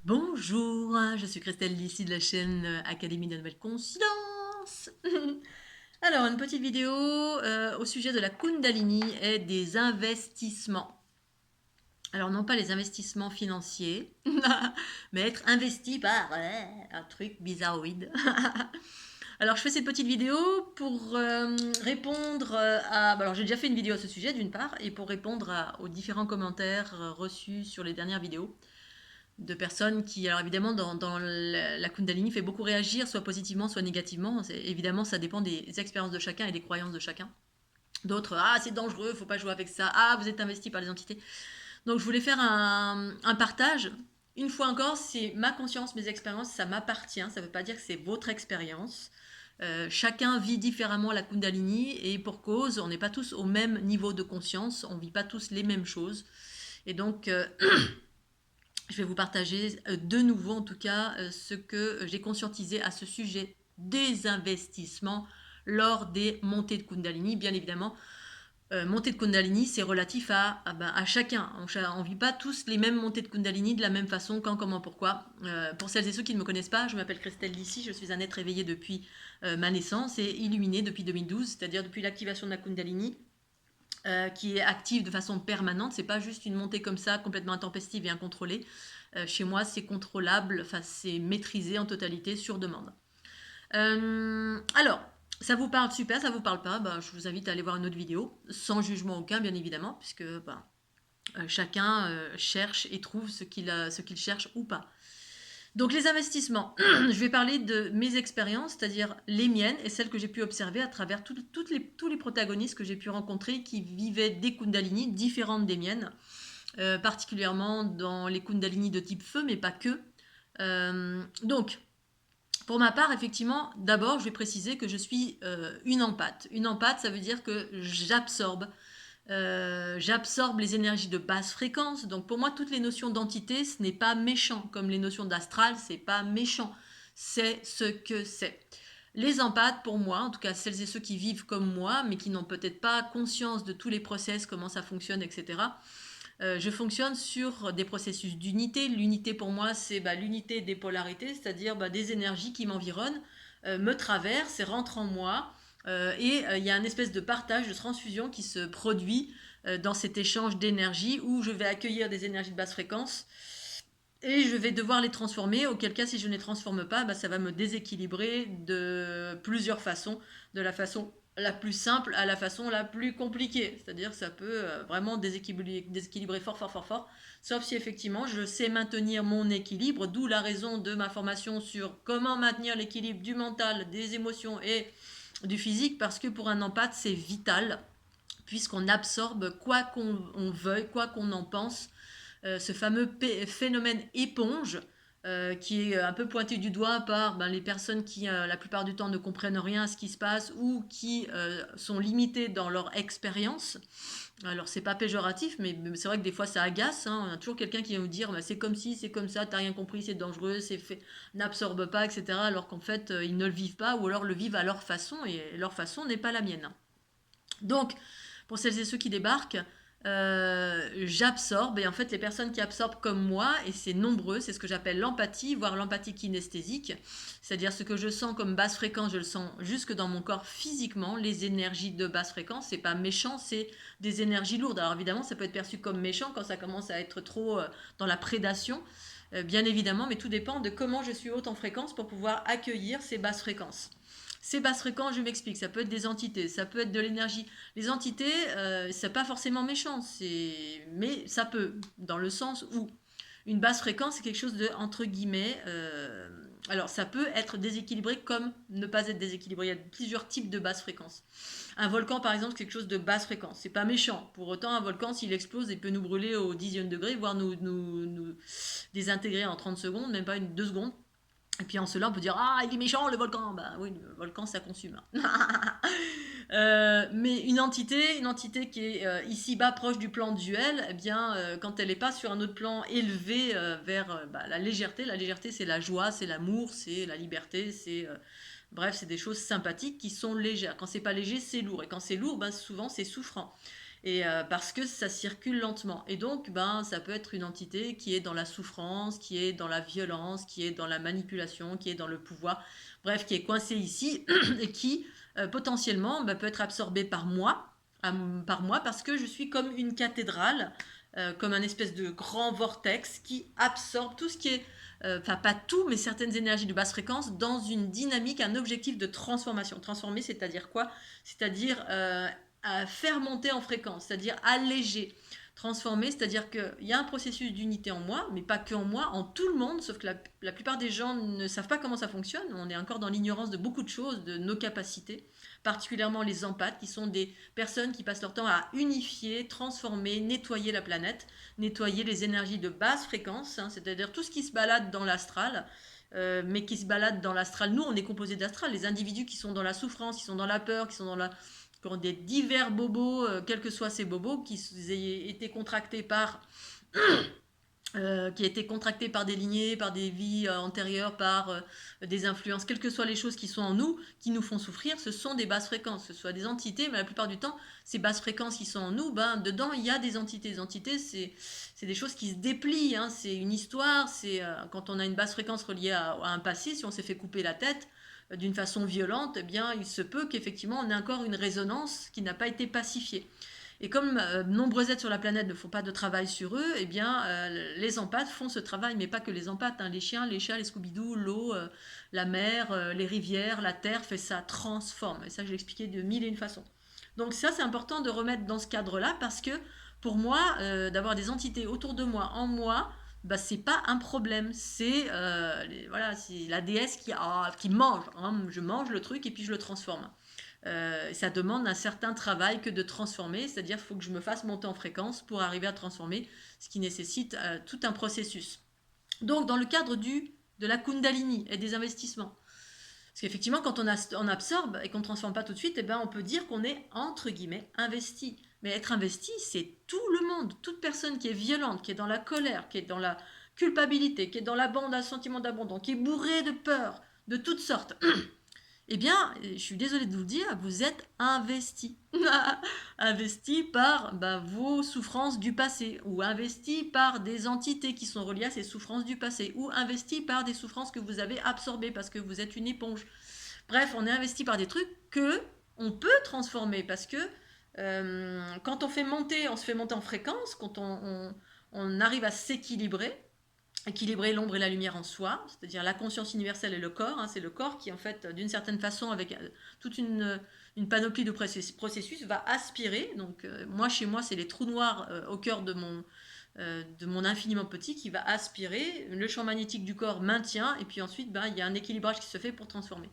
Bonjour, je suis Christelle d'ici de la chaîne Académie de la Nouvelle Conscience. Alors, une petite vidéo au sujet de la Kundalini et des investissements. Alors, non pas les investissements financiers, mais être investi par un truc bizarroïde. Alors, je fais cette petite vidéo pour répondre à... Alors, j'ai déjà fait une vidéo à ce sujet, d'une part, et pour répondre aux différents commentaires reçus sur les dernières vidéos de personnes qui, alors évidemment, dans la Kundalini fait beaucoup réagir, soit positivement, soit négativement. Évidemment, ça dépend des expériences de chacun et des croyances de chacun. D'autres, ah, c'est dangereux, faut pas jouer avec ça. Ah, vous êtes investi par les entités. Donc, je voulais faire un partage. Une fois encore, c'est ma conscience, mes expériences, ça m'appartient. Ça ne veut pas dire que c'est votre expérience. Chacun vit différemment la Kundalini et pour cause, on n'est pas tous au même niveau de conscience, on ne vit pas tous les mêmes choses. Et donc, je vais vous partager de nouveau, en tout cas, ce que j'ai conscientisé à ce sujet des investissements lors des montées de Kundalini. Bien évidemment, montée de Kundalini, c'est relatif à chacun. On ne vit pas tous les mêmes montées de Kundalini de la même façon, quand, comment, pourquoi. Pour celles et ceux qui ne me connaissent pas, je m'appelle Christelle Dissy, je suis un être éveillé depuis ma naissance et illuminé depuis 2012, c'est-à-dire depuis l'activation de la Kundalini. Qui est active de façon permanente, c'est pas juste une montée comme ça, complètement intempestive et incontrôlée. Chez moi, c'est contrôlable, enfin, c'est maîtrisé en totalité sur demande. Alors, ça vous parle super, ça vous parle pas, je vous invite à aller voir une autre vidéo, sans jugement aucun, bien évidemment, puisque chacun cherche et trouve ce qu'il cherche ou pas. Donc les investissements, je vais parler de mes expériences, c'est-à-dire les miennes et celles que j'ai pu observer à travers tous les protagonistes que j'ai pu rencontrer qui vivaient des Kundalini différentes des miennes, particulièrement dans les Kundalini de type feu, mais pas que. Donc, pour ma part, effectivement, d'abord, je vais préciser que je suis une empathe. Une empathe, ça veut dire que j'absorbe les énergies de basse fréquence. Donc pour moi, toutes les notions d'entité, ce n'est pas méchant. Comme les notions d'astral, c'est pas méchant. C'est ce que c'est. Les empathes, pour moi, en tout cas celles et ceux qui vivent comme moi, mais qui n'ont peut-être pas conscience de tous les process, comment ça fonctionne, etc. Je fonctionne sur des processus d'unité. L'unité pour moi, c'est l'unité des polarités, c'est-à-dire des énergies qui m'environnent, me traversent et rentrent en moi. Et il y a une espèce de partage, de transfusion qui se produit dans cet échange d'énergie où je vais accueillir des énergies de basse fréquence et je vais devoir les transformer, auquel cas si je ne les transforme pas, ça va me déséquilibrer de plusieurs façons, de la façon la plus simple à la façon la plus compliquée. C'est-à-dire que ça peut vraiment déséquilibrer fort, fort, fort, fort, sauf si effectivement je sais maintenir mon équilibre, d'où la raison de ma formation sur comment maintenir l'équilibre du mental, des émotions et du physique, parce que pour un empathe, c'est vital, puisqu'on absorbe quoi qu'on veuille, quoi qu'on en pense, ce fameux phénomène éponge qui est un peu pointé du doigt par les personnes qui, la plupart du temps, ne comprennent rien à ce qui se passe ou qui sont limitées dans leur expérience. Alors, c'est pas péjoratif, mais c'est vrai que des fois, ça agace. Hein. On a toujours quelqu'un qui va nous dire c'est comme si, c'est comme ça, t'as rien compris, c'est dangereux, c'est fait, n'absorbe pas, etc. Alors qu'en fait, ils ne le vivent pas ou alors le vivent à leur façon et leur façon n'est pas la mienne. Donc, pour celles et ceux qui débarquent, j'absorbe, et en fait les personnes qui absorbent comme moi, et c'est nombreux, c'est ce que j'appelle l'empathie, voire l'empathie kinesthésique, c'est-à-dire ce que je sens comme basse fréquence, je le sens jusque dans mon corps physiquement, les énergies de basse fréquence, c'est pas méchant, c'est des énergies lourdes. Alors évidemment ça peut être perçu comme méchant quand ça commence à être trop dans la prédation, bien évidemment, mais tout dépend de comment je suis haute en fréquence pour pouvoir accueillir ces basses fréquences. Ces basses fréquences, je m'explique, ça peut être des entités, ça peut être de l'énergie. Les entités, c'est pas forcément méchant, mais ça peut, dans le sens où une basse fréquence, c'est quelque chose de, entre guillemets, alors ça peut être déséquilibré comme ne pas être déséquilibré. Il y a plusieurs types de basses fréquences. Un volcan, par exemple, c'est quelque chose de basse fréquence. C'est pas méchant. Pour autant, un volcan, s'il explose, il peut nous brûler au dixième degré, voire nous désintégrer en 30 secondes, même pas 2 secondes. Et puis en cela, on peut dire ah, il est méchant le volcan. Bah oui, le volcan ça consume. Mais une entité qui est ici-bas proche du plan duel, eh bien, quand elle n'est pas sur un autre plan élevé vers la légèreté c'est la joie, c'est l'amour, c'est la liberté, bref, c'est des choses sympathiques qui sont légères. Quand c'est pas léger, c'est lourd. Et quand c'est lourd, souvent c'est souffrant. Et parce que ça circule lentement. Et donc, ben, ça peut être une entité qui est dans la souffrance, qui est dans la violence, qui est dans la manipulation, qui est dans le pouvoir, bref, qui est coincée ici et qui potentiellement ben, peut être absorbée par moi, parce que je suis comme une cathédrale, comme un espèce de grand vortex qui absorbe tout ce qui est, enfin pas tout, mais certaines énergies de basse fréquence dans une dynamique, un objectif de transformation. Transformer, c'est-à-dire quoi? C'est-à-dire à faire monter en fréquence, c'est-à-dire alléger, transformer, c'est-à-dire qu'il y a un processus d'unité en moi, mais pas que en moi, en tout le monde, sauf que la plupart des gens ne savent pas comment ça fonctionne, on est encore dans l'ignorance de beaucoup de choses, de nos capacités, particulièrement les empathes, qui sont des personnes qui passent leur temps à unifier, transformer, nettoyer la planète, nettoyer les énergies de basse fréquence, hein, c'est-à-dire tout ce qui se balade dans l'astral, mais qui se balade dans l'astral. Nous, on est composé d'astral. Les individus qui sont dans la souffrance, qui sont dans la peur, qui sont dans la qui ont des divers bobos, quels que soient ces bobos, qui aient été contractés par qui a été contracté par des lignées, par des vies antérieures, par des influences, quelles que soient les choses qui sont en nous, qui nous font souffrir, ce sont des basses fréquences, ce soit des entités, mais la plupart du temps, ces basses fréquences qui sont en nous, ben, dedans, il y a des entités. Les entités, c'est des choses qui se déplient, hein, c'est une histoire, c'est quand on a une basse fréquence reliée à un passé, si on s'est fait couper la tête, d'une façon violente, eh bien, il se peut qu'effectivement, on ait encore une résonance qui n'a pas été pacifiée. Et comme nombreux êtres sur la planète ne font pas de travail sur eux, eh bien, les empathes font ce travail, mais pas que les empathes, hein, les chiens, les chats, les Scooby-Doo, l'eau, la mer, les rivières, la terre fait ça, transforme. Et ça, je l'ai expliqué de mille et une façons. Donc ça, c'est important de remettre dans ce cadre-là, parce que pour moi, d'avoir des entités autour de moi, en moi, bah, c'est pas un problème. C'est voilà, c'est la déesse qui mange. Hein, je mange le truc et puis je le transforme. Ça demande un certain travail que de transformer, c'est-à-dire qu'il faut que je me fasse monter en fréquence pour arriver à transformer, ce qui nécessite tout un processus. Donc, dans le cadre de la Kundalini et des investissements, parce qu'effectivement, quand on absorbe et qu'on ne transforme pas tout de suite, eh ben, on peut dire qu'on est, entre guillemets, investi. Mais être investi, c'est tout le monde, toute personne qui est violente, qui est dans la colère, qui est dans la culpabilité, qui est dans l'abandon, un sentiment d'abandon, qui est bourré de peur, de toutes sortes. Eh bien, je suis désolée de vous le dire, vous êtes investi. Investi par vos souffrances du passé, ou investi par des entités qui sont reliées à ces souffrances du passé, ou investi par des souffrances que vous avez absorbées parce que vous êtes une éponge. Bref, on est investi par des trucs que on peut transformer, parce que quand on se fait monter en fréquence, quand on arrive à s'équilibrer, équilibrer l'ombre et la lumière en soi, c'est-à-dire la conscience universelle et le corps. Hein, c'est le corps qui, en fait, d'une certaine façon, avec toute une panoplie de processus, va aspirer. Donc, moi, chez moi, c'est les trous noirs au cœur de mon infiniment petit qui va aspirer. Le champ magnétique du corps maintient, et puis ensuite, il y a un équilibrage qui se fait pour transformer.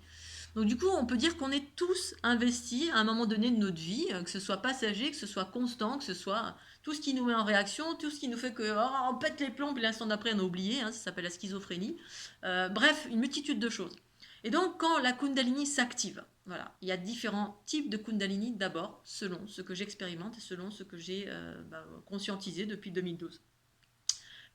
Donc du coup, on peut dire qu'on est tous investis à un moment donné de notre vie, que ce soit passager, que ce soit constant, que ce soit tout ce qui nous met en réaction, tout ce qui nous fait que on pète les plombs, et l'instant d'après on a oublié, hein, ça s'appelle la schizophrénie. Bref, une multitude de choses. Et donc quand la Kundalini s'active, voilà, il y a différents types de Kundalini d'abord, selon ce que j'expérimente et selon ce que j'ai conscientisé depuis 2012.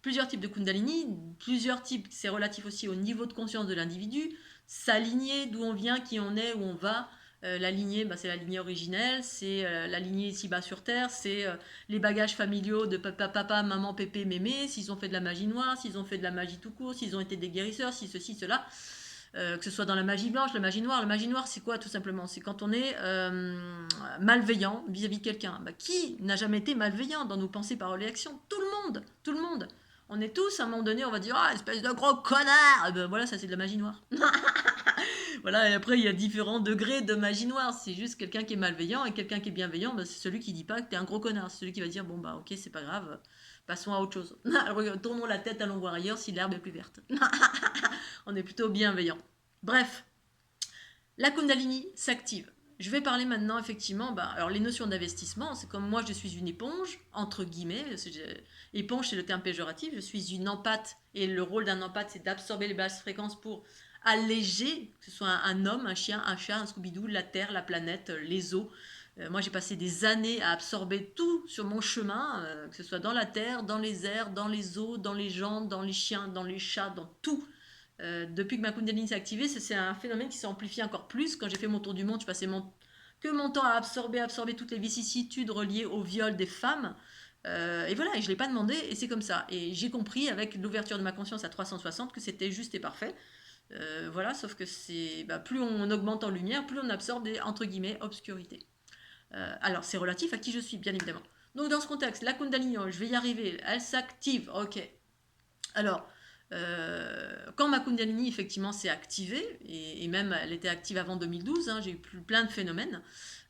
Plusieurs types de Kundalini, plusieurs types, c'est relatif aussi au niveau de conscience de l'individu, sa lignée, d'où on vient, qui on est, où on va. La lignée, c'est la lignée originelle, c'est la lignée ici-bas sur Terre, c'est les bagages familiaux de papa, maman, pépé, mémé, s'ils ont fait de la magie noire, s'ils ont fait de la magie tout court, s'ils ont été des guérisseurs, si ceci, cela. Que ce soit dans la magie blanche, la magie noire. La magie noire, c'est quoi tout simplement? C'est quand on est malveillant vis-à-vis de quelqu'un. Qui n'a jamais été malveillant dans nos pensées, paroles et actions? Tout le monde, tout le monde. On est tous, à un moment donné, on va dire ah, espèce de gros connard. Voilà, ça c'est de la magie noire. Voilà, et après il y a différents degrés de magie noire. C'est juste quelqu'un qui est malveillant et quelqu'un qui est bienveillant, c'est celui qui dit pas que t'es un gros connard. C'est celui qui va dire bon ok, c'est pas grave, passons à autre chose. Tournons la tête, allons voir ailleurs si l'herbe est plus verte. On est plutôt bienveillant. Bref, la Kundalini s'active. Je vais parler maintenant effectivement, alors les notions d'investissement, c'est comme moi je suis une éponge, entre guillemets, éponge c'est le terme péjoratif, je suis une empathe et le rôle d'un empathe c'est d'absorber les basses fréquences pour alléger, que ce soit un homme, un chien, un chat, un Scooby-Doo, la terre, la planète, les eaux. Moi j'ai passé des années à absorber tout sur mon chemin, que ce soit dans la terre, dans les airs, dans les eaux, dans les gens, dans les chiens, dans les chats, dans tout. Depuis que ma Kundalini s'est activée, c'est un phénomène qui s'est amplifié encore plus. Quand j'ai fait mon tour du monde, je passais mon que mon temps à absorber toutes les vicissitudes reliées au viol des femmes. Et voilà, et je ne l'ai pas demandé, et c'est comme ça. Et j'ai compris avec l'ouverture de ma conscience à 360 que c'était juste et parfait. Voilà, sauf que c'est plus on augmente en lumière, plus on absorbe des entre guillemets obscurités. Alors c'est relatif à qui je suis, bien évidemment. Donc dans ce contexte, la Kundalini, je vais y arriver, elle s'active, ok. Alors, quand ma Kundalini effectivement s'est activée, et même elle était active avant 2012, hein, j'ai eu plein de phénomènes,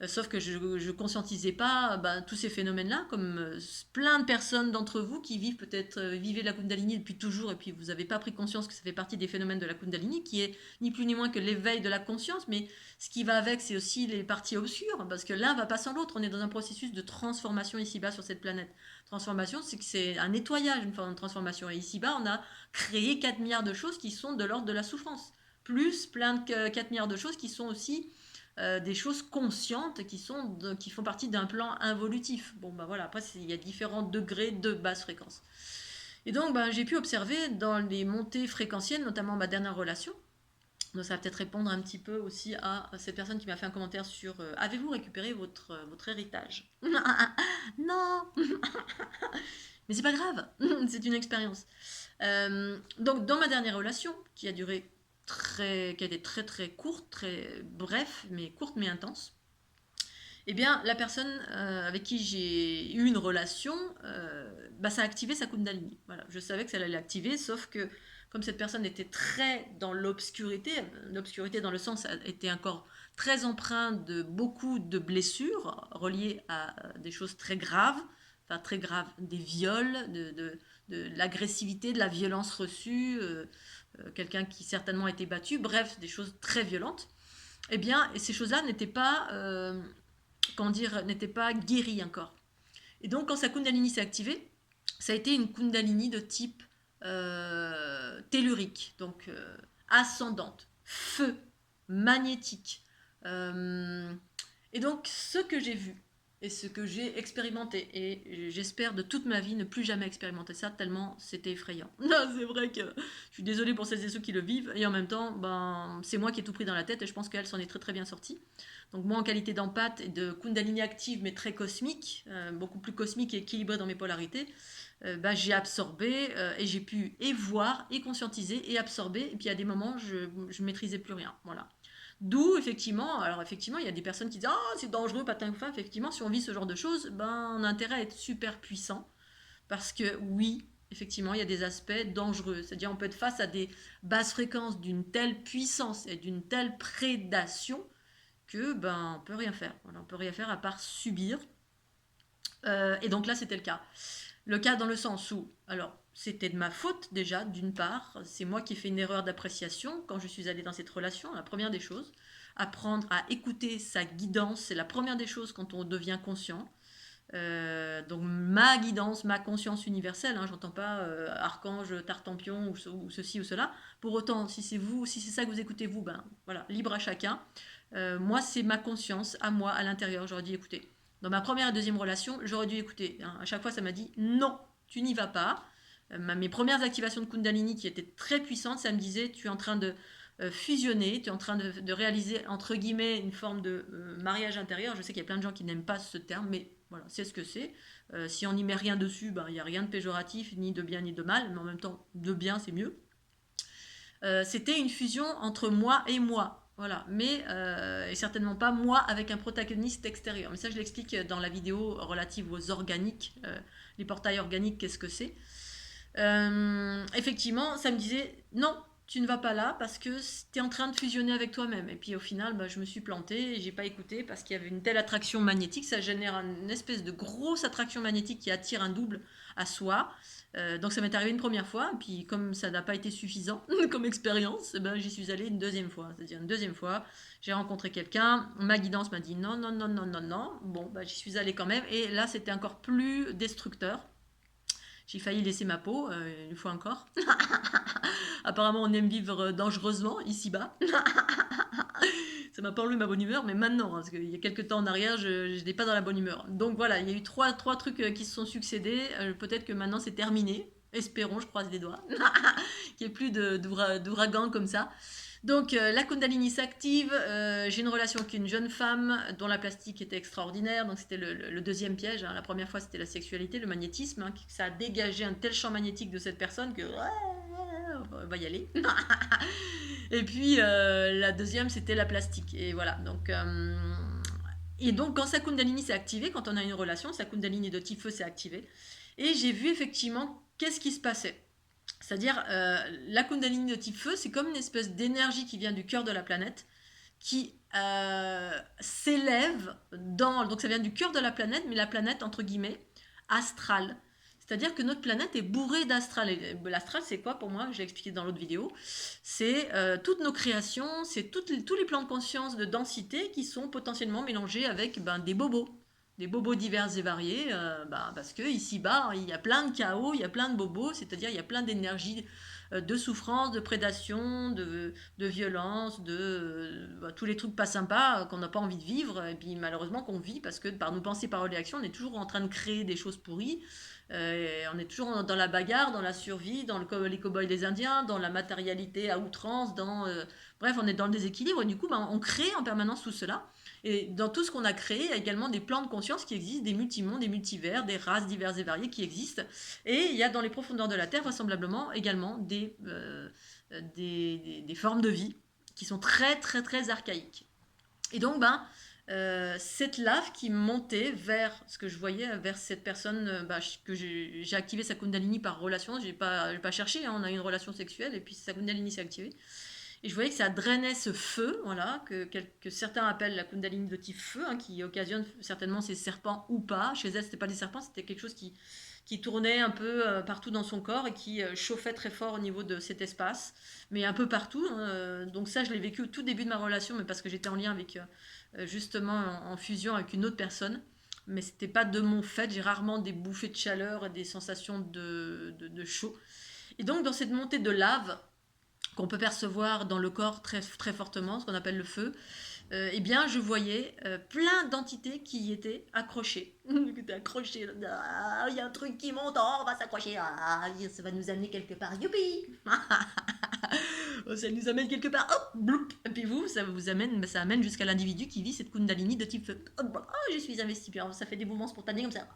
sauf que je ne conscientisais pas tous ces phénomènes-là, comme plein de personnes d'entre vous qui vivent peut-être vivez la Kundalini depuis toujours, et puis vous n'avez pas pris conscience que ça fait partie des phénomènes de la Kundalini, qui est ni plus ni moins que l'éveil de la conscience, mais ce qui va avec, c'est aussi les parties obscures, parce que l'un va pas sans l'autre, on est dans un processus de transformation ici-bas sur cette planète. Transformation, c'est que c'est un nettoyage, une forme de transformation, et ici-bas, on a créé 4 milliards de choses qui sont de l'ordre de la souffrance, plus plein de 4 milliards de choses qui sont aussi des choses conscientes qui font partie d'un plan involutif. Bon, voilà, après, il y a différents degrés de basse fréquence. Et donc, j'ai pu observer dans les montées fréquentielles, notamment ma dernière relation, donc ça va peut-être répondre un petit peu aussi à cette personne qui m'a fait un commentaire sur avez-vous récupéré votre héritage? Non. Mais c'est pas grave, c'est une expérience. Donc dans ma dernière relation, qui a été très très courte, très bref, mais courte mais intense, eh bien la personne avec qui j'ai eu une relation, ça a activé sa Kundalini. Voilà, je savais que ça allait l'activer, sauf que comme cette personne était très dans l'obscurité dans le sens était encore très empreinte de beaucoup de blessures reliées à des choses très graves, très graves, des viols, de l'agressivité, de la violence reçue, quelqu'un qui certainement a été battu, bref, des choses très violentes. Eh bien, et ces choses-là n'étaient pas, n'étaient pas guéries encore. Et donc, quand sa Kundalini s'est activée, ça a été une Kundalini de type tellurique, donc ascendante, feu, magnétique. Et donc, ce que j'ai vu et ce que j'ai expérimenté, et j'espère de toute ma vie ne plus jamais expérimenter ça, tellement c'était effrayant. C'est vrai que je suis désolée pour celles et ceux qui le vivent, et en même temps, c'est moi qui ai tout pris dans la tête, et je pense qu'elle s'en est très très bien sortie. Donc moi, en qualité d'empathe et de Kundalini active, mais très cosmique, beaucoup plus cosmique et équilibrée dans mes polarités, j'ai absorbé et j'ai pu et voir et conscientiser et absorber, et puis à des moments, je ne maîtrisais plus rien. Voilà. D'où, effectivement, il y a des personnes qui disent « Ah, c'est dangereux, patin ou fin ». Effectivement, si on vit ce genre de choses, on a intérêt à être super puissant. Parce que, oui, effectivement, il y a des aspects dangereux. C'est-à-dire, on peut être face à des basses fréquences d'une telle puissance et d'une telle prédation que, on peut rien faire. Voilà, on peut rien faire à part subir. Et donc là, c'était le cas. Le cas dans le sens où, alors, c'était de ma faute déjà, d'une part. C'est moi qui ai fait une erreur d'appréciation quand je suis allée dans cette relation. La première des choses, apprendre à écouter sa guidance, c'est la première des choses quand on devient conscient. Donc ma guidance, ma conscience universelle, hein, j'entends pas archange, tartampion ou ceci ou cela. Pour autant, si c'est vous, si c'est ça que vous écoutez vous, voilà, libre à chacun. Moi, c'est ma conscience, à moi, à l'intérieur, j'aurais dû écouter. Dans ma première et deuxième relation, j'aurais dû écouter. Hein. À chaque fois, ça m'a dit non, tu n'y vas pas. Mes premières activations de Kundalini qui étaient très puissantes, ça me disait tu es en train de fusionner, tu es en train de réaliser entre guillemets une forme de mariage intérieur. Je sais qu'il y a plein de gens qui n'aiment pas ce terme, mais voilà, c'est ce que c'est. Si on n'y met rien dessus, il n'y a rien de péjoratif, ni de bien ni de mal, mais en même temps, de bien, c'est mieux. C'était une fusion entre moi et moi. Voilà, mais et certainement pas moi avec un protagoniste extérieur. Mais ça, je l'explique dans la vidéo relative aux organiques, les portails organiques, qu'est-ce que c'est. Effectivement, ça me disait non, tu ne vas pas là parce que tu es en train de fusionner avec toi-même. Et puis au final, je me suis plantée et j'ai pas écouté parce qu'il y avait une telle attraction magnétique, ça génère une espèce de grosse attraction magnétique qui attire un double à soi. Donc ça m'est arrivé une première fois, et puis comme ça n'a pas été suffisant comme expérience, j'y suis allée une deuxième fois. C'est-à-dire une deuxième fois, j'ai rencontré quelqu'un, ma guidance m'a dit non, non, non, non, non, non. Bon, j'y suis allée quand même, et là c'était encore plus destructeur. J'ai failli laisser ma peau, une fois encore. Apparemment, on aime vivre dangereusement, ici-bas. Ça m'a pas enlevé ma bonne humeur, mais maintenant, parce qu'il y a quelques temps en arrière, je n'étais pas dans la bonne humeur. Donc voilà, il y a eu trois trucs qui se sont succédés. Peut-être que maintenant, c'est terminé. Espérons, je croise les doigts. Qu'il n'y ait plus d'ouragan comme ça. Donc la Kundalini s'active, j'ai une relation avec une jeune femme dont la plastique était extraordinaire, donc c'était le deuxième piège, hein. La première fois c'était la sexualité, le magnétisme, hein, ça a dégagé un tel champ magnétique de cette personne que on va y aller. Et puis la deuxième c'était la plastique, et voilà, et donc quand sa Kundalini s'est activée, quand on a une relation, sa Kundalini de type feu s'est activée, et j'ai vu effectivement qu'est-ce qui se passait. C'est-à-dire, la Kundalini de type feu, c'est comme une espèce d'énergie qui vient du cœur de la planète, qui s'élève dans... Donc ça vient du cœur de la planète, mais la planète, entre guillemets, astrale. C'est-à-dire que notre planète est bourrée d'astral. Et l'astral, c'est quoi pour moi? J'ai expliqué dans l'autre vidéo. C'est toutes nos créations, c'est tous les plans de conscience de densité qui sont potentiellement mélangés avec des bobos. Des bobos divers et variés, parce que ici-bas, il y a plein de chaos, il y a plein de bobos, c'est-à-dire il y a plein d'énergie, de souffrance, de prédation, de violence, tous les trucs pas sympas qu'on n'a pas envie de vivre, et puis malheureusement qu'on vit parce que par nos pensées, paroles et actions, on est toujours en train de créer des choses pourries. On est toujours dans la bagarre, dans la survie, dans les cow-boys des Indiens, dans la matérialité à outrance, bref, on est dans le déséquilibre, et du coup, on crée en permanence tout cela. Et dans tout ce qu'on a créé, il y a également des plans de conscience qui existent, des multimondes, des multivers, des races diverses et variées qui existent. Et il y a dans les profondeurs de la Terre, vraisemblablement, également des formes de vie qui sont très, très, très archaïques. Et donc, cette lave qui montait vers ce que je voyais, vers cette personne que j'ai activé sa Kundalini par relation, je n'ai pas cherché, hein, on a eu une relation sexuelle et puis sa Kundalini s'est activée. Et je voyais que ça drainait ce feu, voilà, que certains appellent la Kundalini de type feu, hein, qui occasionne certainement ces serpents ou pas. Chez elle, c'était pas des serpents, c'était quelque chose qui tournait un peu partout dans son corps et qui chauffait très fort au niveau de cet espace, mais un peu partout, hein. Donc ça, je l'ai vécu au tout début de ma relation, mais parce que j'étais en lien avec, justement, en fusion avec une autre personne. Mais c'était pas de mon fait, j'ai rarement des bouffées de chaleur et des sensations de chaud. Et donc, dans cette montée de lave, qu'on peut percevoir dans le corps très, très fortement, ce qu'on appelle le feu, eh bien, je voyais plein d'entités qui y étaient accrochées. Accrochées. Ah, il y a un truc qui monte, oh, on va s'accrocher. Ah, ça va nous amener quelque part. Youpi. Ça nous amène quelque part. Hop, bloup. Et puis vous, ça amène jusqu'à l'individu qui vit cette Kundalini de type feu. Oh, je suis investi. Puis ça fait des mouvements spontanés comme ça.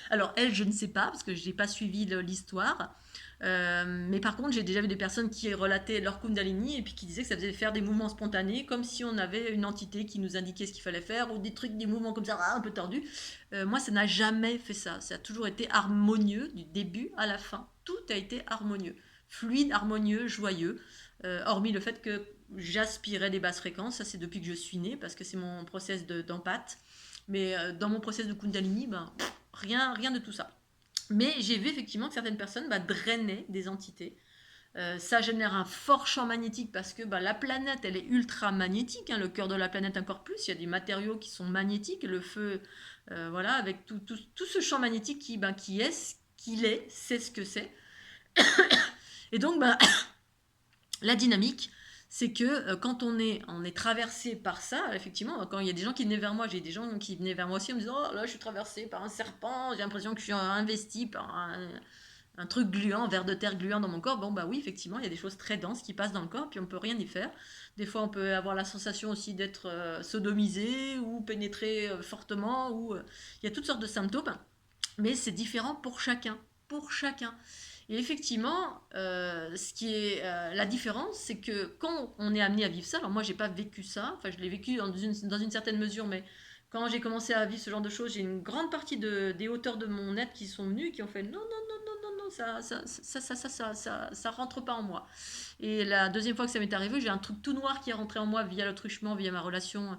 Alors elle, je ne sais pas, parce que je n'ai pas suivi l'histoire. Mais par contre, j'ai déjà vu des personnes qui relataient leur Kundalini et puis qui disaient que ça faisait faire des mouvements spontanés, comme si on avait une entité qui nous indiquait ce qu'il fallait faire, ou des mouvements comme ça, un peu tordus. Moi, ça n'a jamais fait ça. Ça a toujours été harmonieux, du début à la fin. Tout a été harmonieux. Fluide, harmonieux, joyeux. Hormis le fait que j'aspirais des basses fréquences, ça c'est depuis que je suis née, parce que c'est mon process d'empathie. Mais dans mon process de Kundalini, rien de tout ça. Mais j'ai vu effectivement que certaines personnes drainaient des entités. Ça génère un fort champ magnétique parce que la planète, elle est ultra magnétique, hein, le cœur de la planète encore plus. Il y a des matériaux qui sont magnétiques, le feu, voilà, avec tout ce champ magnétique qui est ce qu'il est, c'est ce que c'est. Et donc, la dynamique, c'est que quand on est traversé par ça, effectivement, quand il y a des gens qui venaient vers moi, j'ai des gens qui venaient vers moi aussi en me disant « Oh là, je suis traversé par un serpent, j'ai l'impression que je suis investi par un truc gluant, un ver de terre gluant dans mon corps. » Bon, oui, effectivement, il y a des choses très denses qui passent dans le corps, puis on ne peut rien y faire. Des fois, on peut avoir la sensation aussi d'être sodomisé ou pénétré fortement, ou il y a toutes sortes de symptômes, mais c'est différent pour chacun. Pour chacun. Et effectivement, ce qui est la différence, c'est que quand on est amené à vivre ça, alors moi j'ai pas vécu ça, enfin je l'ai vécu dans une certaine mesure, mais quand j'ai commencé à vivre ce genre de choses, j'ai une grande partie des hauteurs de mon être qui sont venus, qui ont fait non, non, non, non, non, non, ça rentre pas en moi. Et la deuxième fois que ça m'est arrivé, j'ai un truc tout noir qui est rentré en moi via le truchement, via ma relation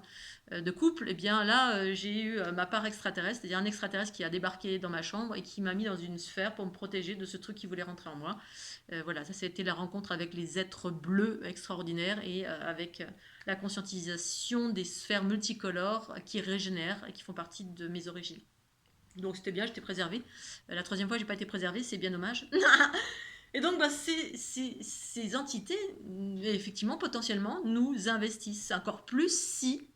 de couple. Et bien là, j'ai eu ma part extraterrestre, c'est-à-dire un extraterrestre qui a débarqué dans ma chambre et qui m'a mis dans une sphère pour me protéger de ce truc qui voulait rentrer en moi. Voilà, ça a été la rencontre avec les êtres bleus extraordinaires et avec la conscientisation des sphères multicolores qui régénèrent et qui font partie de mes origines. Donc c'était bien, j'étais préservée. La troisième fois, j'ai pas été préservée, c'est bien dommage. Et donc, ces entités, effectivement, potentiellement, nous investissent encore plus si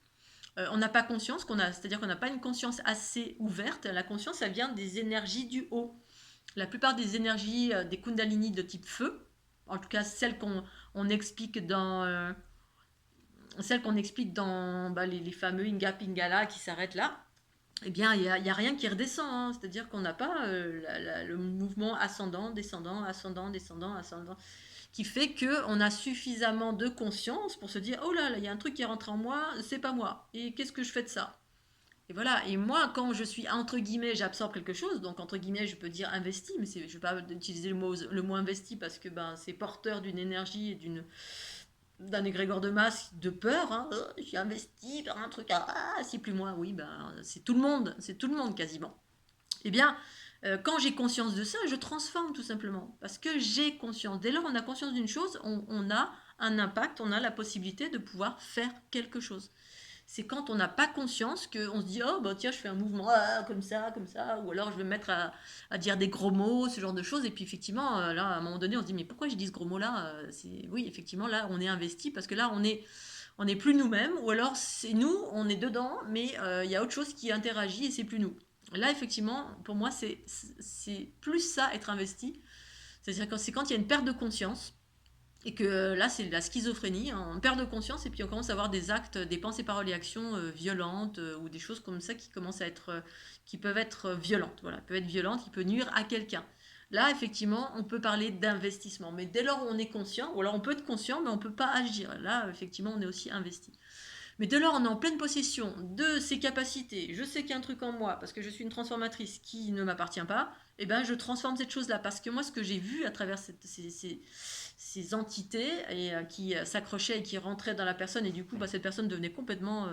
on n'a pas conscience, c'est-à-dire qu'on n'a pas une conscience assez ouverte. La conscience, elle vient des énergies du haut. La plupart des énergies des Kundalini de type feu, en tout cas celles qu'on explique dans les fameux Inga Pingala qui s'arrêtent là, eh bien, il y a rien qui redescend, hein. C'est-à-dire qu'on n'a pas le mouvement ascendant, descendant, ascendant, descendant, ascendant, qui fait qu'on a suffisamment de conscience pour se dire, oh là, là, il y a un truc qui est rentré en moi, c'est pas moi. Et qu'est-ce que je fais de ça? Et voilà, et moi, quand je suis, entre guillemets, j'absorbe quelque chose, donc entre guillemets, je peux dire investi, mais je ne vais pas utiliser le mot investi parce que ben, c'est porteur d'une énergie et d'un égrégore de masse de peur, hein. Je suis investi par un truc, c'est plus moi, oui, ben, c'est tout le monde quasiment. Eh bien, quand j'ai conscience de ça, je transforme tout simplement, parce que j'ai conscience. Dès lors on a conscience d'une chose, on a un impact, on a la possibilité de pouvoir faire quelque chose. C'est quand on n'a pas conscience qu'on se dit oh bah tiens je fais un mouvement comme ça, ou alors je vais me mettre à dire des gros mots, ce genre de choses, et puis effectivement là à un moment donné on se dit mais pourquoi je dis ce gros mot là, oui effectivement là on est investi parce que là on est plus nous-mêmes, ou alors c'est nous on est dedans mais il y a autre chose qui interagit et c'est plus nous. Là effectivement pour moi c'est plus ça être investi, c'est-à-dire que c'est quand il y a une perte de conscience et que là, c'est la schizophrénie, hein. On perd de conscience et puis on commence à avoir des actes, des pensées, paroles et actions violentes ou des choses comme ça qui commencent à être, qui peuvent être violentes. Voilà, peuvent être violentes, qui peuvent nuire à quelqu'un. Là, effectivement, on peut parler d'investissement. Mais dès lors où on est conscient, ou alors on peut être conscient, mais on ne peut pas agir. Là, effectivement, on est aussi investi. Mais dès lors, on est en pleine possession de ses capacités. Je sais qu'il y a un truc en moi parce que je suis une transformatrice qui ne m'appartient pas. Et ben, je transforme cette chose-là parce que moi, ce que j'ai vu à travers ces entités et qui s'accrochaient et qui rentraient dans la personne, et du coup, bah, cette personne devenait complètement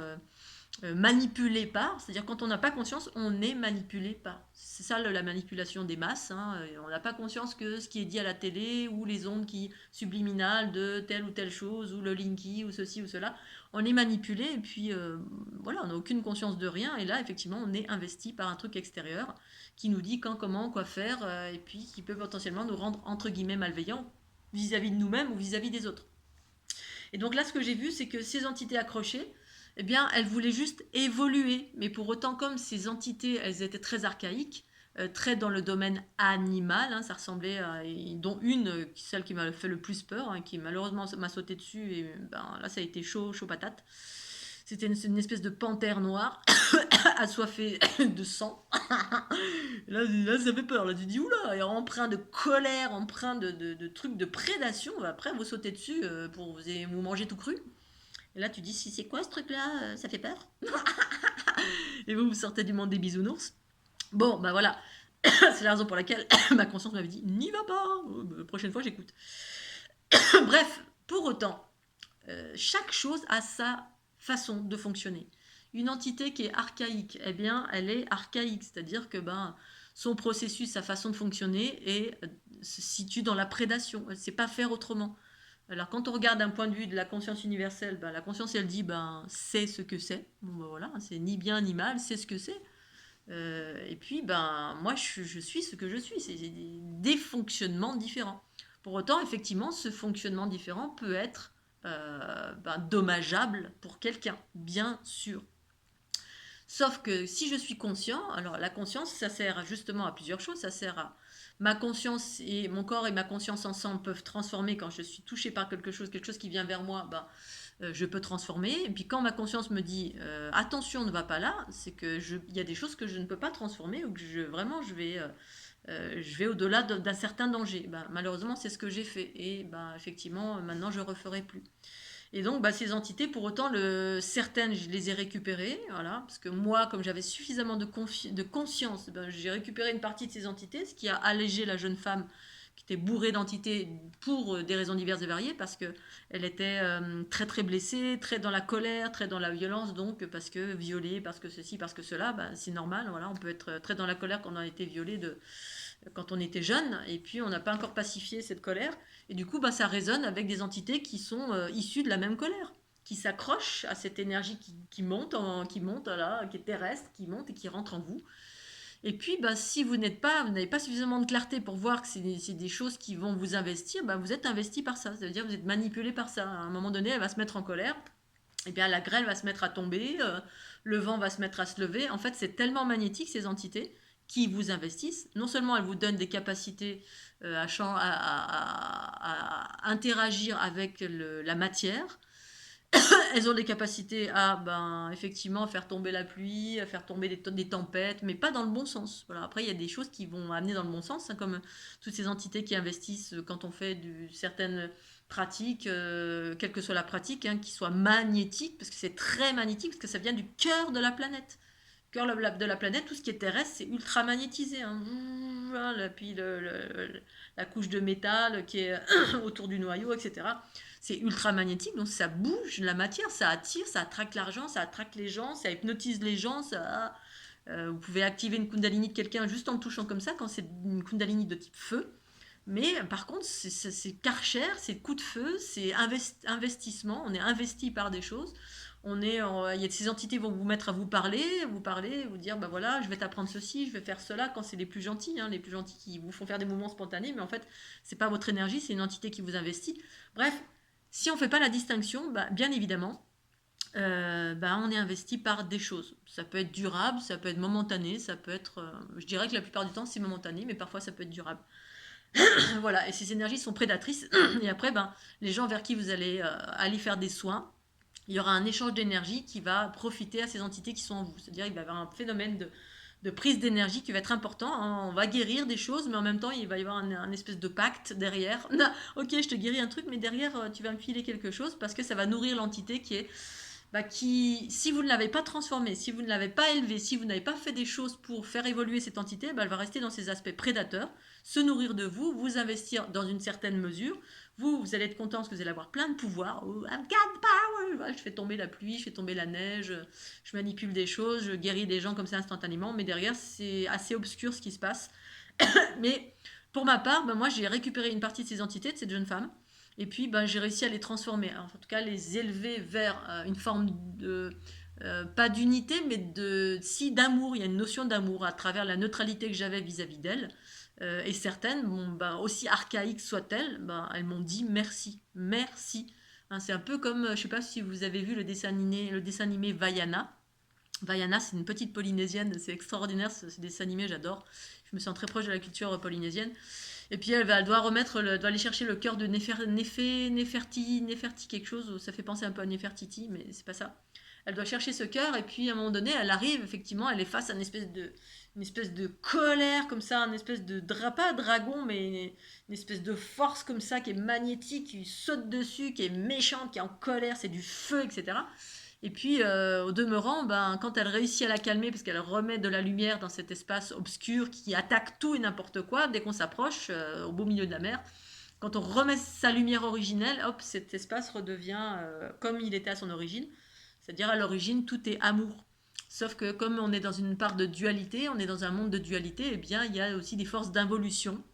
manipulée par. C'est-à-dire quand on n'a pas conscience, on est manipulé par. C'est ça la manipulation des masses, hein. On n'a pas conscience que ce qui est dit à la télé ou les ondes qui subliminales de telle ou telle chose ou le linky ou ceci ou cela, on est manipulé et puis voilà, on n'a aucune conscience de rien, et là effectivement on est investi par un truc extérieur qui nous dit quand, comment, quoi faire, et puis qui peut potentiellement nous rendre entre guillemets malveillants vis-à-vis de nous-mêmes ou vis-à-vis des autres. Et donc là ce que j'ai vu c'est que ces entités accrochées, eh bien elles voulaient juste évoluer, mais pour autant comme ces entités elles étaient très archaïques, très dans le domaine animal, hein, ça ressemblait à, dont une, celle qui m'a fait le plus peur, hein, qui malheureusement m'a sauté dessus, et ben, là ça a été chaud, chaud patate. C'était une espèce de panthère noire, assoiffée de sang. Là, ça fait peur. Là, tu dis, oula, et empreint de colère, empreint de trucs de prédation. Après, vous sautez dessus pour vous manger tout cru. Et là, tu dis, si c'est quoi ce truc-là, ça fait peur. Et vous sortez du monde des bisounours. Bon, bah voilà. C'est la raison pour laquelle ma conscience m'avait dit, n'y va pas. Prochaine fois, j'écoute. Bref, pour autant, chaque chose a sa façon de fonctionner. Une entité qui est archaïque, eh bien, elle est archaïque, c'est-à-dire que ben, son processus, sa façon de fonctionner se situe dans la prédation. Elle ne sait pas faire autrement. Alors, quand on regarde d'un point de vue de la conscience universelle, ben, la conscience, elle dit, ben, c'est ce que c'est. Bon, ben, voilà, c'est ni bien ni mal, c'est ce que c'est. Et puis, ben, moi, je suis ce que je suis. C'est des fonctionnements différents. Pour autant, effectivement, ce fonctionnement différent peut être ben, dommageable pour quelqu'un, bien sûr. Sauf que si je suis conscient, alors la conscience, ça sert justement à plusieurs choses. Ça sert à ma conscience, et mon corps et ma conscience ensemble peuvent transformer quand je suis touchée par quelque chose qui vient vers moi, ben, je peux transformer. Et puis quand ma conscience me dit attention, ne va pas là, c'est que il y a des choses que je ne peux pas transformer, ou que vraiment je vais au-delà d'un certain danger. Ben, malheureusement, c'est ce que j'ai fait. Et ben, effectivement, maintenant, je ne referai plus. Et donc, bah, ces entités, pour autant, certaines, je les ai récupérées, voilà, parce que moi, comme j'avais suffisamment de conscience, ben, j'ai récupéré une partie de ces entités, ce qui a allégé la jeune femme qui était bourrée d'entités pour des raisons diverses et variées, parce qu'elle était très très blessée, très dans la colère, très dans la violence, donc parce que violée, parce que ceci, parce que cela, ben, c'est normal, voilà, on peut être très dans la colère quand on a été violé quand on était jeune, et puis on n'a pas encore pacifié cette colère, et du coup bah, ça résonne avec des entités qui sont issues de la même colère, qui s'accrochent à cette énergie qui monte, là, qui est terrestre, qui monte et qui rentre en vous. Et puis bah, si vous n'avez pas suffisamment de clarté pour voir que c'est des choses qui vont vous investir, bah, vous êtes investi par ça, c'est-à-dire vous êtes manipulé par ça. À un moment donné, elle va se mettre en colère, et bien la grêle va se mettre à tomber, le vent va se mettre à se lever. En fait, c'est tellement magnétique ces entités qui vous investissent. Non seulement elles vous donnent des capacités à interagir avec la matière. Elles ont des capacités à, effectivement, faire tomber la pluie, à faire tomber des tempêtes, mais pas dans le bon sens. Voilà. Après, il y a des choses qui vont amener dans le bon sens, hein, comme toutes ces entités qui investissent quand on fait certaines pratiques, quelle que soit la pratique, hein, qui soit magnétique, parce que c'est très magnétique, parce que ça vient du cœur de la planète. Cœur de la planète, tout ce qui est terrestre, c'est ultra magnétisé. Hein. Puis la couche de métal qui est autour du noyau, etc. C'est ultra magnétique, donc ça bouge la matière, ça attire, ça attraque l'argent, ça attraque les gens, ça hypnotise les gens. Vous pouvez activer une kundalini de quelqu'un juste en le touchant comme ça, quand c'est une kundalini de type feu. Mais par contre, c'est Karcher, c'est coup de feu, c'est investissement, on est investi par des choses. Il y a ces entités vont vous mettre à vous parler, vous dire voilà, je vais t'apprendre ceci, je vais faire cela, quand c'est les plus gentils, hein, les plus gentils qui vous font faire des mouvements spontanés, mais en fait, c'est pas votre énergie, c'est une entité qui vous investit. Bref, si on fait pas la distinction, bien évidemment, on est investi par des choses. Ça peut être durable, ça peut être momentané, ça peut être, je dirais que la plupart du temps c'est momentané, mais parfois ça peut être durable. Voilà, et ces énergies sont prédatrices. Et après, les gens vers qui vous allez aller faire des soins, il y aura un échange d'énergie qui va profiter à ces entités qui sont en vous. C'est-à-dire qu'il va y avoir un phénomène de prise d'énergie qui va être important. Hein. On va guérir des choses, mais en même temps, il va y avoir un espèce de pacte derrière. Ok, je te guéris un truc, mais derrière, tu vas me filer quelque chose parce que ça va nourrir l'entité qui, si vous ne l'avez pas transformée, si vous ne l'avez pas élevée, si vous n'avez pas fait des choses pour faire évoluer cette entité, elle va rester dans ses aspects prédateurs, se nourrir de vous, vous investir dans une certaine mesure. Vous allez être content parce que vous allez avoir plein de pouvoir. Oh, I've got power. Je fais tomber la pluie, je fais tomber la neige, je manipule des choses, je guéris des gens comme ça instantanément, mais derrière, c'est assez obscur ce qui se passe. Mais pour ma part, moi, j'ai récupéré une partie de ces entités, de cette jeune femme, et puis j'ai réussi à les transformer, en tout cas les élever vers une forme de, pas d'unité, mais d'amour. Il y a une notion d'amour à travers la neutralité que j'avais vis-à-vis d'elles. Et certaines, aussi archaïques soient-elles, elles m'ont dit merci, merci. Hein, c'est un peu comme, je ne sais pas si vous avez vu le dessin animé Vaiana. Vaiana, c'est une petite Polynésienne, c'est extraordinaire ce dessin animé, j'adore. Je me sens très proche de la culture polynésienne. Et puis elle doit aller chercher le cœur de Neferti quelque chose, ça fait penser un peu à Nefertiti, mais c'est pas ça. Elle doit chercher ce cœur, et puis à un moment donné, elle arrive, effectivement, elle est face à une espèce de colère, comme ça, une espèce de, pas dragon, mais une espèce de force comme ça, qui est magnétique, qui saute dessus, qui est méchante, qui est en colère, c'est du feu, etc. Et puis, au demeurant, quand elle réussit à la calmer, parce qu'elle remet de la lumière dans cet espace obscur qui attaque tout et n'importe quoi, dès qu'on s'approche, au beau milieu de la mer, quand on remet sa lumière originelle, hop, cet espace redevient comme il était à son origine. C'est-à-dire, à l'origine, tout est amour. Sauf que comme on est dans une part de dualité, on est dans un monde de dualité, eh bien, il y a aussi des forces d'involution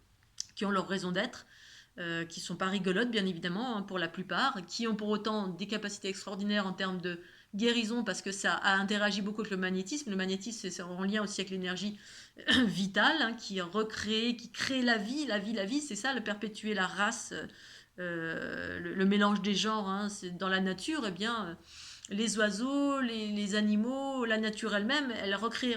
qui ont leur raison d'être, qui ne sont pas rigolotes, bien évidemment, hein, pour la plupart, qui ont pour autant des capacités extraordinaires en termes de guérison, parce que ça a interagi beaucoup avec le magnétisme. Le magnétisme, c'est en lien aussi avec l'énergie vitale, hein, qui recrée, qui crée la vie, c'est ça, le perpétuer la race, le mélange des genres, hein, c'est dans la nature, eh bien, les oiseaux, les animaux, la nature elle-même, elle recrée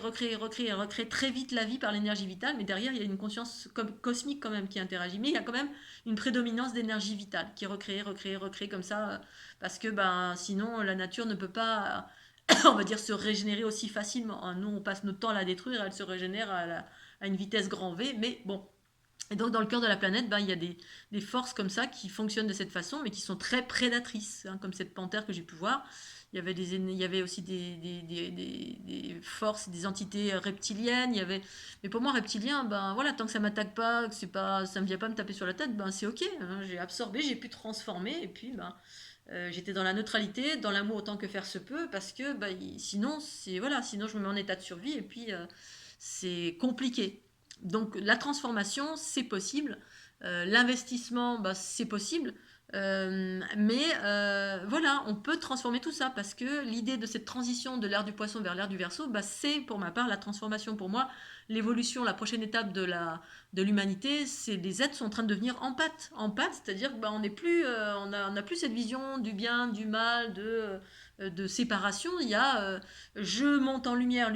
très vite la vie par l'énergie vitale, mais derrière, il y a une conscience cosmique quand même qui interagit. Mais il y a quand même une prédominance d'énergie vitale qui recrée comme ça, parce que sinon, la nature ne peut pas, on va dire, se régénérer aussi facilement. Nous, on passe notre temps à la détruire, elle se régénère à une vitesse grand V, mais bon. Et donc, dans le cœur de la planète, il y a des forces comme ça qui fonctionnent de cette façon, mais qui sont très prédatrices, hein, comme cette panthère que j'ai pu voir. Il y avait aussi des forces, des entités reptiliennes. Mais pour moi, reptilien, voilà, tant que ça m'attaque pas, que ça me vient pas me taper sur la tête, c'est ok. Hein, j'ai absorbé, j'ai pu transformer, et puis j'étais dans la neutralité, dans l'amour autant que faire se peut, parce que sinon je me mets en état de survie, et puis c'est compliqué. Donc la transformation, c'est possible. L'investissement, c'est possible. Mais voilà, on peut transformer tout ça, parce que l'idée de cette transition de l'ère du poisson vers l'ère du Verseau, c'est pour ma part la transformation. Pour moi, l'évolution, la prochaine étape de l'humanité, c'est les êtres sont en train de devenir empathes, c'est-à-dire on n'est plus, on n'a plus cette vision du bien, du mal, de séparation. Il y a je monte en lumière.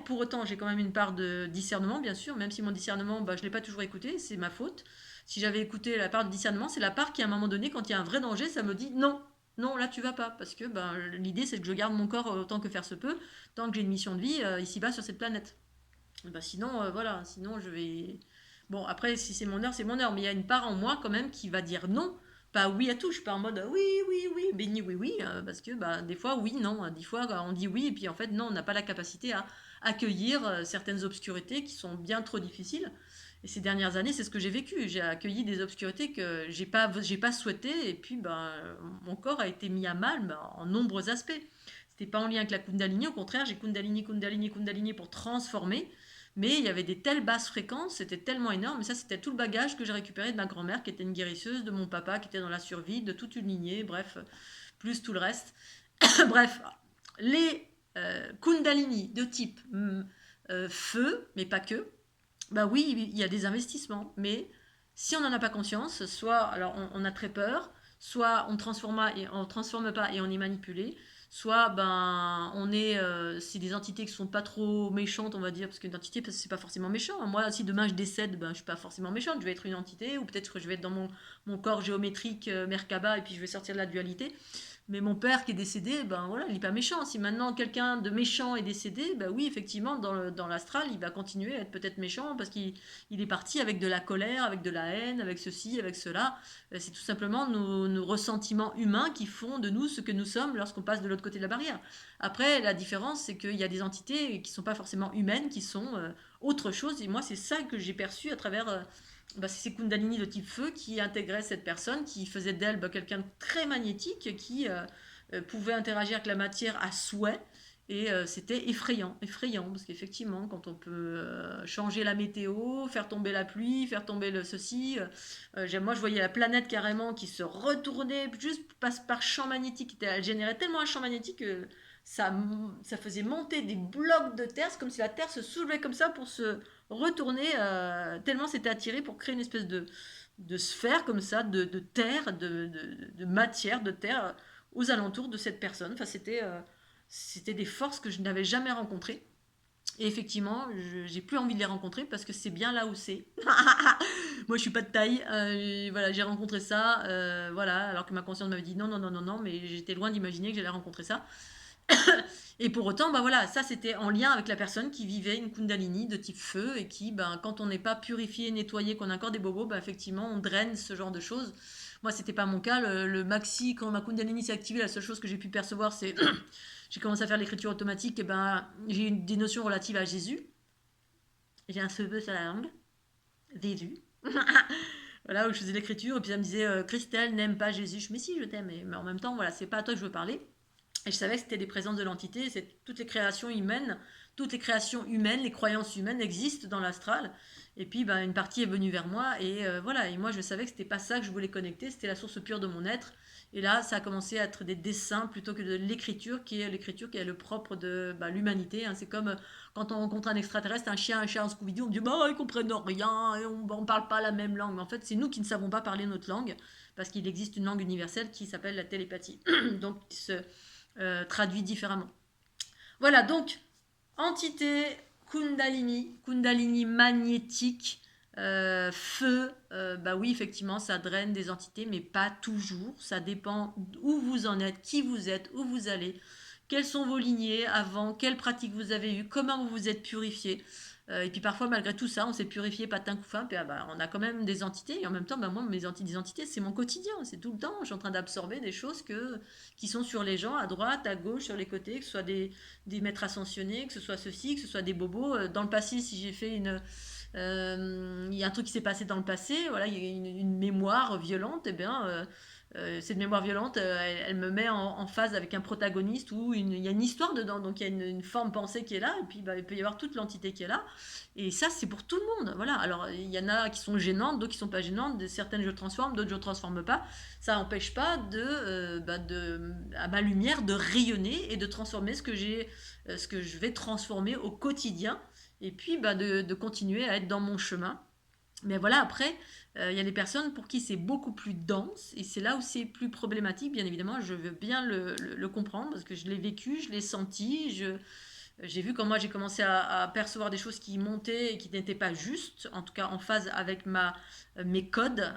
Pour autant, j'ai quand même une part de discernement, bien sûr, même si mon discernement, je ne l'ai pas toujours écouté, c'est ma faute. Si j'avais écouté la part du discernement, c'est la part qui, à un moment donné, quand il y a un vrai danger, ça me dit non. Non, là tu vas pas, parce que ben, l'idée c'est que je garde mon corps autant que faire se peut, tant que j'ai une mission de vie ici-bas sur cette planète. Ben, sinon, voilà, sinon je vais. Bon, après, si c'est mon heure, c'est mon heure, mais il y a une part en moi quand même qui va dire non, pas oui à tout. Je suis pas en mode oui, oui, oui, béni, oui, oui, parce que bah, des fois, oui, non, des fois on dit oui, et puis en fait, non, on n'a pas la capacité à accueillir certaines obscurités qui sont bien trop difficiles. Et ces dernières années, c'est ce que j'ai vécu. J'ai accueilli des obscurités que j'ai pas souhaité, et puis ben, mon corps a été mis à mal ben, en nombreux aspects. C'était pas en lien avec la Kundalini, au contraire, j'ai Kundalini, Kundalini, Kundalini pour transformer. Mais il y avait des telles basses fréquences, c'était tellement énorme. Et ça, c'était tout le bagage que j'ai récupéré de ma grand-mère, qui était une guérisseuse, de mon papa, qui était dans la survie, de toute une lignée, bref, plus tout le reste. Bref, les Kundalini de type feu, mais pas que, bah oui, il y a des investissements, mais si on n'en a pas conscience, soit alors on a très peur, soit on transforme pas et on est manipulé, soit ben on est c'est des entités qui sont pas trop méchantes, on va dire, parce qu'une entité c'est pas forcément méchant. Moi, si demain je décède, ben je suis pas forcément méchante, je vais être une entité, ou peut-être que je vais être dans mon corps géométrique Merkaba et puis je vais sortir de la dualité. Mais mon père qui est décédé, ben voilà, il n'est pas méchant. Si maintenant quelqu'un de méchant est décédé, ben oui, effectivement, dans l'astral, il va continuer à être peut-être méchant parce qu'il est parti avec de la colère, avec de la haine, avec ceci, avec cela. C'est tout simplement nos ressentiments humains qui font de nous ce que nous sommes lorsqu'on passe de l'autre côté de la barrière. Après, la différence, c'est qu'il y a des entités qui ne sont pas forcément humaines, qui sont autre chose. Et moi, c'est ça que j'ai perçu à travers bah, c'est ces Kundalini de type feu qui intégraient cette personne, qui faisait d'elle bah, quelqu'un de très magnétique, qui pouvait interagir avec la matière à souhait. Et c'était effrayant, effrayant, parce qu'effectivement, quand on peut changer la météo, faire tomber la pluie, faire tomber le ceci, moi je voyais la planète carrément qui se retournait juste par champ magnétique. Elle générait tellement un champ magnétique que ça, ça faisait monter des blocs de terre, c'est comme si la terre se soulevait comme ça pour se retourner, tellement c'était attiré pour créer une espèce de sphère comme ça, de terre, de matière, de terre aux alentours de cette personne. Enfin, c'était des forces que je n'avais jamais rencontrées. Et effectivement, j'ai plus envie de les rencontrer parce que c'est bien là où c'est. Moi, je suis pas de taille. Voilà, j'ai rencontré ça. Voilà, alors que ma conscience m'avait dit non, non, non, non, non, mais j'étais loin d'imaginer que j'allais rencontrer ça. Et pour autant, bah voilà, ça c'était en lien avec la personne qui vivait une Kundalini de type feu et qui, ben, quand on n'est pas purifié, nettoyé, qu'on a encore des bobos, bah, effectivement, on draine ce genre de choses. Moi, c'était pas mon cas. Le maxi, quand ma Kundalini s'est activée, la seule chose que j'ai pu percevoir, c'est j'ai commencé à faire l'écriture automatique. Et ben, j'ai eu des notions relatives à Jésus. J'ai un cheveu sur la langue. Jésus. Voilà, où je faisais l'écriture. Et puis ça me disait Christelle n'aime pas Jésus. Mais si, je t'aime. Mais en même temps, voilà, c'est pas à toi que je veux parler. Et je savais que c'était des présences de l'entité, c'est toutes les créations humaines, les croyances humaines existent dans l'astral. Et puis, ben, une partie est venue vers moi, et voilà. Et moi, je savais que c'était pas ça que je voulais connecter, c'était la source pure de mon être. Et là, ça a commencé à être des dessins plutôt que de l'écriture, qui est le propre de bah, l'humanité. Hein. C'est comme quand on rencontre un extraterrestre, un chien, un chat, un Scooby-Doo, on me dit bah, ils comprennent rien, et on parle pas la même langue. Mais en fait, c'est nous qui ne savons pas parler notre langue, parce qu'il existe une langue universelle qui s'appelle la télépathie. Donc, traduit différemment. Voilà, donc, entité Kundalini, Kundalini magnétique, feu, bah oui, effectivement, ça draine des entités, mais pas toujours. Ça dépend où vous en êtes, qui vous êtes, où vous allez, quelles sont vos lignées avant, quelles pratiques vous avez eues, comment vous vous êtes purifié. Et puis parfois, malgré tout ça, on s'est purifié patin couffin, puis bah, on a quand même des entités, et en même temps, bah, moi, des entités, c'est mon quotidien, c'est tout le temps. Je suis en train d'absorber des choses qui sont sur les gens, à droite, à gauche, sur les côtés, que ce soit des maîtres ascensionnés, que ce soit ceci, que ce soit des bobos. Dans le passé, si j'ai fait il y a un truc qui s'est passé dans le passé, voilà, il y a une mémoire violente, et bien, cette mémoire violente, elle me met en phase avec un protagoniste où il y a une histoire dedans, donc il y a une forme pensée qui est là, et puis bah, il peut y avoir toute l'entité qui est là, et ça c'est pour tout le monde, voilà. Alors il y en a qui sont gênantes, d'autres qui sont pas gênantes, certaines je transforme, d'autres je transforme pas, ça n'empêche pas à ma lumière de rayonner et de transformer ce que je vais transformer au quotidien, et puis bah, de continuer à être dans mon chemin. Mais voilà, après, il y a des personnes pour qui c'est beaucoup plus dense, et c'est là où c'est plus problématique, bien évidemment, je veux bien le comprendre, parce que je l'ai vécu, je l'ai senti, J'ai vu comment j'ai commencé à percevoir des choses qui montaient et qui n'étaient pas justes, en tout cas en phase avec mes codes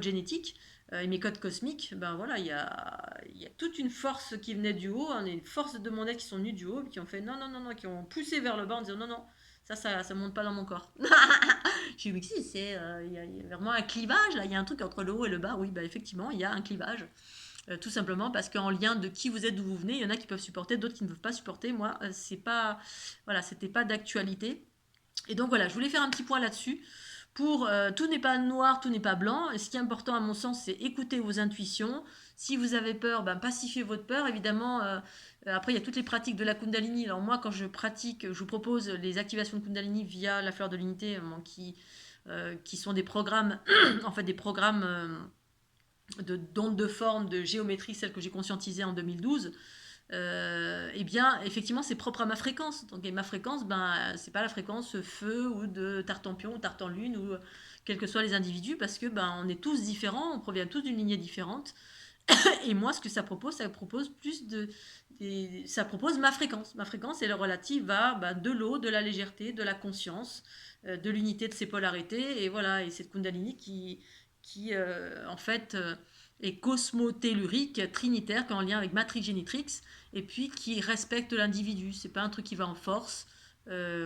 génétiques et mes codes cosmiques. Ben voilà, il y a toute une force qui venait du haut, hein, des forces de mon être qui sont venues du haut, qui ont fait non, non, non, non, qui ont poussé vers le bas en disant non, non, ça monte pas dans mon corps. J'ai vu que si, il y a vraiment un clivage, là, il y a un truc entre le haut et le bas, oui, bah, effectivement, il y a un clivage. Tout simplement parce qu'en lien de qui vous êtes, d'où vous venez, il y en a qui peuvent supporter, d'autres qui ne peuvent pas supporter. Moi, c'est pas, voilà, c'était pas d'actualité. Et donc voilà, je voulais faire un petit point là-dessus. Pour tout n'est pas noir, tout n'est pas blanc. Et ce qui est important à mon sens, c'est écouter vos intuitions. Si vous avez peur, ben, pacifiez votre peur. Évidemment, après il y a toutes les pratiques de la Kundalini. Alors moi, quand je pratique, je vous propose les activations de Kundalini via la fleur de l'unité, qui sont des programmes, en fait des programmes d'ondes de forme, de géométrie, celle que j'ai conscientisée en 2012, eh bien, effectivement, c'est propre à ma fréquence. Donc, et ma fréquence, ben, c'est pas la fréquence feu ou de tartampion ou tartan-lune ou quels que soient les individus, parce que ben, on est tous différents, on provient tous d'une lignée différente. Et moi, ce que ça propose plus ça propose ma fréquence. Ma fréquence, elle est relative à ben, de l'eau, de la légèreté, de la conscience, de l'unité de ses polarités. Et voilà, et cette Kundalini qui en fait, est cosmotellurique, trinitaire, qui est en lien avec Matrix Génitrix, et puis qui respecte l'individu. C'est pas un truc qui va en force.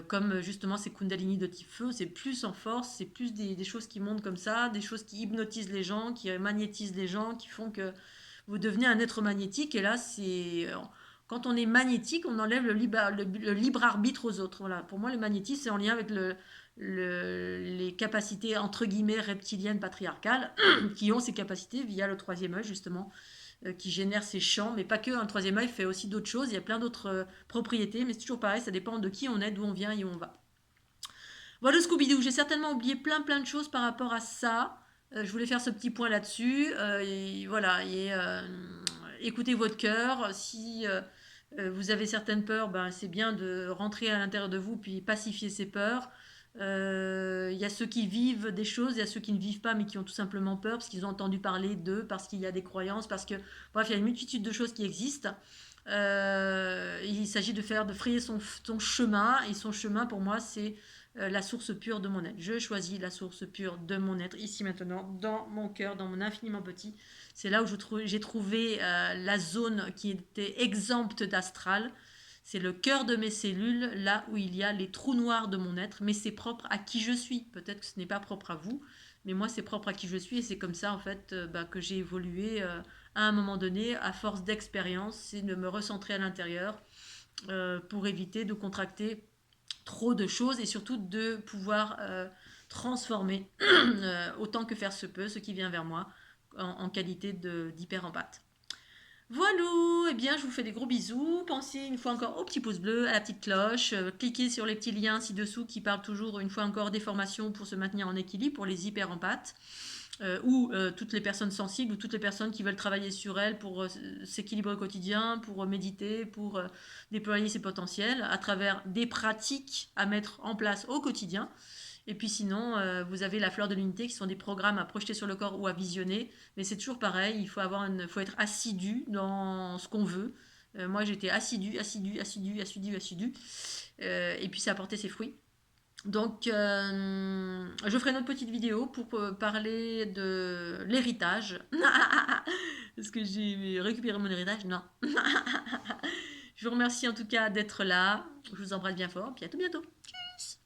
Comme justement ces Kundalini de type feu, c'est plus en force, c'est plus des choses qui montent comme ça, des choses qui hypnotisent les gens, qui magnétisent les gens, qui font que vous devenez un être magnétique. Et là, quand on est magnétique, on enlève le libre arbitre aux autres. Voilà. Pour moi, le magnétisme, c'est en lien avec les capacités entre guillemets reptiliennes patriarcales qui ont ces capacités via le troisième œil justement, qui génère ces champs, mais pas que. Un troisième œil fait aussi d'autres choses, il y a plein d'autres propriétés, mais c'est toujours pareil, ça dépend de qui on est, d'où on vient et où on va. Voilà Scooby-Doo, j'ai certainement oublié plein de choses par rapport à ça. Je voulais faire ce petit point là-dessus. Et voilà, écoutez votre cœur. Si vous avez certaines peurs, ben, c'est bien de rentrer à l'intérieur de vous puis pacifier ces peurs. Il y a ceux qui vivent des choses, il y a ceux qui ne vivent pas mais qui ont tout simplement peur parce qu'ils ont entendu parler d'eux, parce qu'il y a des croyances, parce que bref, il y a une multitude de choses qui existent. Il s'agit de frayer son chemin, et son chemin pour moi c'est la source pure de mon être. Je choisis la source pure de mon être ici maintenant, dans mon cœur, dans mon infiniment petit. C'est là où j'ai trouvé la zone qui était exempte d'astral. C'est le cœur de mes cellules, là où il y a les trous noirs de mon être, mais c'est propre à qui je suis. Peut-être que ce n'est pas propre à vous, mais moi c'est propre à qui je suis, et c'est comme ça en fait que j'ai évolué à un moment donné, à force d'expérience, c'est de me recentrer à l'intérieur pour éviter de contracter trop de choses et surtout de pouvoir transformer autant que faire se peut ce qui vient vers moi en qualité d'hyper-empathe. Voilà, eh bien je vous fais des gros bisous. Pensez une fois encore au petit pouce bleu, à la petite cloche. Cliquez sur les petits liens ci-dessous qui parlent toujours une fois encore des formations pour se maintenir en équilibre pour les hyper-empathes. Ou toutes les personnes sensibles ou toutes les personnes qui veulent travailler sur elles pour s'équilibrer au quotidien, pour méditer, pour déployer ses potentiels à travers des pratiques à mettre en place au quotidien. Et puis sinon, vous avez la fleur de l'unité qui sont des programmes à projeter sur le corps ou à visionner. Mais c'est toujours pareil, faut être assidu dans ce qu'on veut. Moi, j'étais assidu. Et puis ça a porté ses fruits. Donc, je ferai une autre petite vidéo pour parler de l'héritage. Est-ce que j'ai récupéré mon héritage? Non. Je vous remercie en tout cas d'être là. Je vous embrasse bien fort. Puis à tout bientôt. Tchuss